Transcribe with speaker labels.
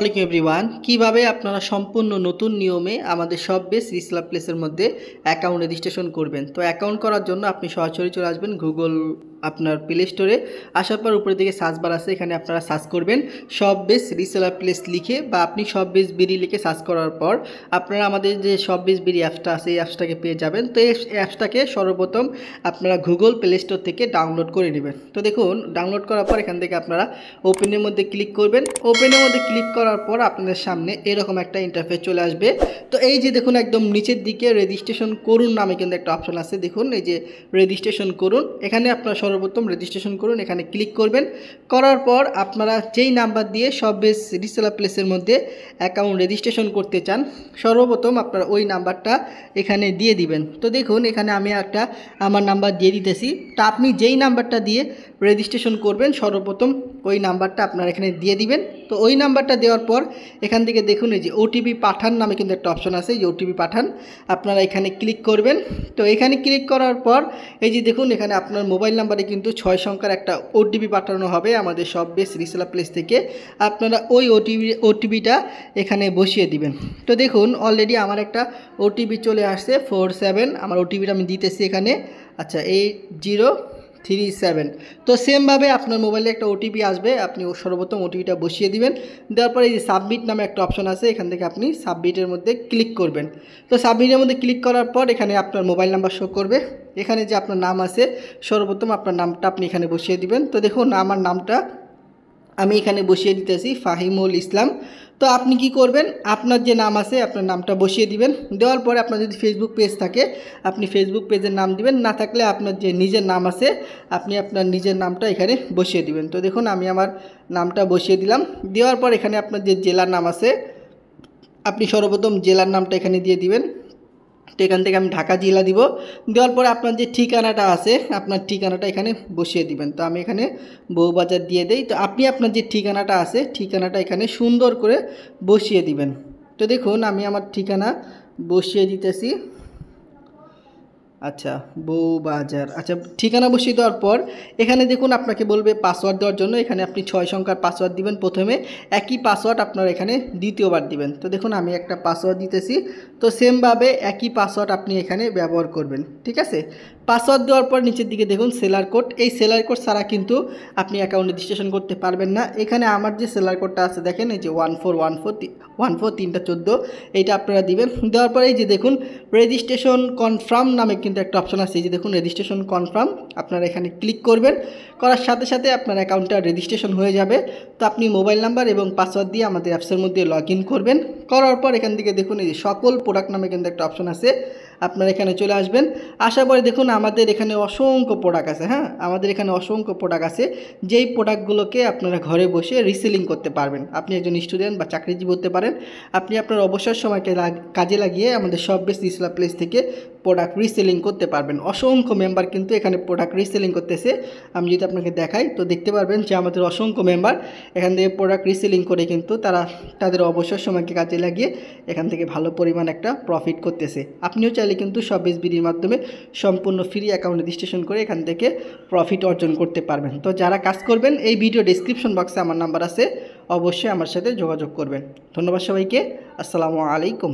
Speaker 1: আসসালামু এভরিওয়ান, কিভাবে আপনারা সম্পূর্ণ নতুন নিয়মে আমাদের সব বেস রিসেলার প্লেসের মধ্যে অ্যাকাউন্ট রেজিস্ট্রেশন করবেন। তো অ্যাকাউন্ট করার জন্য আপনি সরাসরি চলে আসবেন গুগল আপনার প্লে স্টোরে। আসার পর উপরের দিকে সার্চ বার আছে, এখানে আপনারা সার্চ করবেন সব বেস রিসেলার প্লেস লিখে, বা আপনি সব বেস বিডি লিখে সার্চ করার পর আপনারা আমাদের যে সব বেস বিডি অ্যাপসটা আছে এই অ্যাপসটাকে পেয়ে যাবেন। তো এই অ্যাপসটাকে সর্বপ্রথম আপনারা গুগল প্লে স্টোর থেকে ডাউনলোড করে নেবেন। তো দেখুন, ডাউনলোড করার পর এখান থেকে আপনারা ওপেনের মধ্যে ক্লিক করবেন। ওপেনের মধ্যে ক্লিক করার পর আপনাদের সামনে এরকম একটা ইন্টারফেস চলে আসবে। তো এই যে দেখুন, একদম নিচের দিকে রেজিস্ট্রেশন করুন নামে কিন্তু একটা অপশন আছে। দেখুন এই যে রেজিস্ট্রেশন করুন, এখানে আপনারা সর্বপ্রথম রেজিস্ট্রেশন করুন, এখানে ক্লিক করবেন। করার পর আপনারা যেই নাম্বার দিয়ে সব বেস রিসেলার প্লেসের মধ্যে অ্যাকাউন্ট রেজিস্ট্রেশন করতে চান সর্বপ্রথম আপনারা ওই নাম্বারটা এখানে দিয়ে দিবেন। তো দেখুন এখানে আমি আমার নাম্বার দিয়ে দিতেছি। তা আপনি যেই নাম্বারটা দিয়ে রেজিস্ট্রেশন করবেন সর্বপ্রথম ওই নাম্বারটা আপনারা এখানে দিয়ে দিবেন। তো ওই নাম্বারটা দেওয়ার পর এখান থেকে দেখুন এই যে ওটিপি পাঠান নামে কিন্তু একটা অপশন আছে, যে ওটিপি পাঠান আপনারা এখানে ক্লিক করবেন। তো এখানে ক্লিক করার পর এই যে দেখুন এখানে আপনার মোবাইল নাম্বারে কিন্তু 6 সংখ্যার একটা ওটিপি পাঠানো হবে আমাদের সব বেস রিসেলার প্লেস থেকে। আপনারা ওই ওটিপিটা এখানে বসিয়ে দিবেন। তো দেখুন অলরেডি আমার একটা ওটিপি চলে আসছে 47, আমার ওটিপিটা আমি দিতেছি এখানে। আচ্ছা, 8037। তো সেমভাবে আপনার মোবাইলে একটা ওটিপি আসবে, আপনি সর্বপ্রথম ওটিপিটা বসিয়ে দিবেন। দেওয়ার পরে এই যে সাবমিট নামে একটা অপশন আছে, এখান থেকে আপনি সাবমিটের মধ্যে ক্লিক করবেন। তো সাবমিটের মধ্যে ক্লিক করার পর এখানে আপনার মোবাইল নাম্বার শো করবে। এখানে যে আপনার নাম আছে সর্বপ্রথম আপনার নামটা আপনি এখানে বসিয়ে দিবেন। তো দেখুন আমার নামটা আমি এখানে বসিয়ে দিতেছি ফাহিমুল ইসলাম। তো আপনি কি করবেন, আপনার যে নাম আছে আপনার নামটা বসিয়ে দিবেন। দেওয়ার পরে আপনার যদি ফেসবুক পেজ থাকে আপনি ফেসবুক পেজের নাম দিবেন, না থাকলে আপনার যে নিজের নাম আছে আপনি আপনার নিজের নামটা এখানে বসিয়ে দিবেন। তো দেখুন আমি আমার নামটা বসিয়ে দিলাম। দেওয়ার পর এখানে আপনার যে জেলার নাম আছে আপনি সর্বপ্রথম জেলার নামটা এখানে দিয়ে দিবেন। তো এখান থেকে আমি ঢাকা জেলা দিব। দেওয়ার পরে আপনার যে ঠিকানাটা আছে আপনার ঠিকানাটা এখানে বসিয়ে দিবেন। তো আমি এখানে বউবাজার দিয়ে দেই। তো আপনি আপনার যে ঠিকানাটা আছে ঠিকানাটা এখানে সুন্দর করে বসিয়ে দিবেন। তো দেখুন আমি আমার ঠিকানা বসিয়ে দিতেছি। আচ্ছা, বউবাজার। আচ্ছা, ঠিকানা বসিয়ে দেওয়ার পর এখানে দেখুন আপনাকে বলবে পাসওয়ার্ড দেওয়ার জন্য। এখানে আপনি 6 সংখ্যার পাসওয়ার্ড দিবেন প্রথমে, একই পাসওয়ার্ড আপনার এখানে দ্বিতীয়বার দিবেন। তো দেখুন আমি একটা পাসওয়ার্ড দিতেছি। তো সেমভাবে একই পাসওয়ার্ড আপনি এখানে ব্যবহার করবেন, ঠিক আছে। পাসওয়ার্ড দেওয়ার পর নিচের দিকে দেখুন সেলার কোড। এই সেলার কোড ছাড়া কিন্তু আপনি অ্যাকাউন্ট রেজিস্ট্রেশন করতে পারবেন না। এখানে আমার যে সেলার কোডটা আছে দেখেন এই যে 1414 এইটা আপনারা দিবেন। দেওয়ার পরে এই যে দেখুন রেজিস্ট্রেশন কনফার্ম নামে কিন্তু একটা অপশন আছে, এই যে দেখুন রেজিস্ট্রেশন কনফার্ম, আপনারা এখানে ক্লিক করবেন। করার সাথে সাথে আপনার অ্যাকাউন্টটা রেজিস্ট্রেশন হয়ে যাবে। তো আপনি মোবাইল নাম্বার এবং পাসওয়ার্ড দিয়ে আমাদের অ্যাপসের মধ্যে লগ ইন করবেন। করার পর এখান থেকে দেখুন এই যে সকল প্রোডাক্ট নামে কিন্তু একটা অপশন আছে, আপনারা এখানে চলে আসবেন। আসার পরে দেখুন আমাদের এখানে অসংখ্য প্রোডাক্ট আছে। হ্যাঁ, আমাদের এখানে অসংখ্য প্রোডাক্ট আছে, যেই প্রোডাক্টগুলোকে আপনারা ঘরে বসে রিসেলিং করতে পারবেন। আপনি একজন স্টুডেন্ট বা চাকরিজীবী হতে পারেন, আপনি আপনার অবসর সময়কে কাজে লাগিয়ে আমাদের সব বেস রিসেলার প্লেস থেকে প্রোডাক্ট রিসেলিং করতে পারবেন। অসংখ্য মেম্বার কিন্তু এখানে প্রোডাক্ট রিসেলিং করতেছে। আমি যদি আপনাকে দেখাই তো দেখতে পারবেন যে আমাদের অসংখ্য মেম্বার এখান থেকে প্রোডাক্ট রিসেলিং করে কিন্তু তারা তাদের অবসর সময়কে কাজে লাগিয়ে এখান থেকে ভালো পরিমাণ একটা প্রফিট করতেছে। আপনিও চাইলে কিন্তু সব বিডির মাধ্যমে সম্পূর্ণ ফ্রি অ্যাকাউন্ট রেজিস্ট্রেশন করে এখান থেকে প্রফিট অর্জন করতে পারবেন। তো যারা কাজ করবেন এই ভিডিও ডেসক্রিপশন বক্সে আমার নাম্বার আছে, অবশ্যই আমার সাথে যোগাযোগ করবেন। ধন্যবাদ সবাইকে, আসসালামু আলাইকুম।